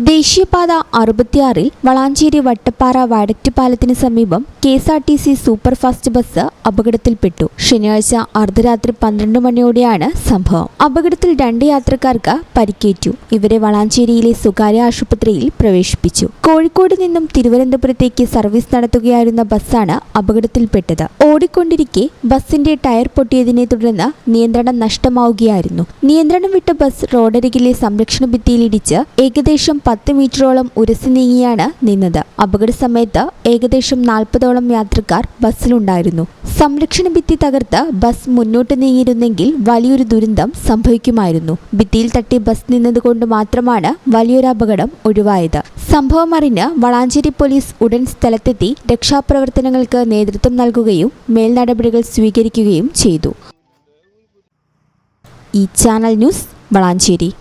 ദേശീയപാത 66-ൽ വളാഞ്ചേരി വട്ടപ്പാറ വയഡക്റ്റ് പാലത്തിന് സമീപം KSRTC സൂപ്പർഫാസ്റ്റ് ബസ് അപകടത്തിൽപ്പെട്ടു. ശനിയാഴ്ച അർദ്ധരാത്രി 12 മണിയോടെയാണ് സംഭവം. അപകടത്തിൽ 2 യാത്രക്കാർക്ക് പരിക്കേറ്റു. ഇവരെ വളാഞ്ചേരിയിലെ സ്വകാര്യ ആശുപത്രിയിൽ പ്രവേശിപ്പിച്ചു. കോഴിക്കോട് നിന്നും തിരുവനന്തപുരത്തേക്ക് സർവീസ് നടത്തുകയായിരുന്ന ബസ്സാണ് അപകടത്തിൽപ്പെട്ടത്. ഓടിക്കൊണ്ടിരിക്കെ ബസിന്റെ ടയർ പൊട്ടിയതിനെ തുടർന്ന് നിയന്ത്രണം നഷ്ടമാവുകയായിരുന്നു. നിയന്ത്രണം വിട്ട ബസ് റോഡരികിലെ സംരക്ഷണ ഭിത്തിയിലിടിച്ച് ഏകദേശം 10 മീറ്ററോളം ഉരസി നീങ്ങിയാണ് നിന്നത്. അപകട സമയത്ത് ഏകദേശം 40ഓളം യാത്രക്കാർ ബസ്സിലുണ്ടായിരുന്നു. സംരക്ഷണ ഭിത്തി തകർത്ത് ബസ് മുന്നോട്ട് നീങ്ങിയിരുന്നെങ്കിൽ വലിയൊരു ദുരന്തം സംഭവിക്കുമായിരുന്നു. ഭിത്തിയിൽ തട്ടി ബസ് നിന്നതുകൊണ്ട് മാത്രമാണ് വലിയൊരു അപകടം ഒഴിവായത്. സംഭവം അറിഞ്ഞ് വളാഞ്ചേരി പോലീസ് ഉടൻ സ്ഥലത്തെത്തി രക്ഷാപ്രവർത്തനങ്ങൾക്ക് നേതൃത്വം നൽകുകയും മേൽനടപടികൾ സ്വീകരിക്കുകയും ചെയ്തു. ഈ ചാനൽ ന്യൂസ് വളാഞ്ചേരി.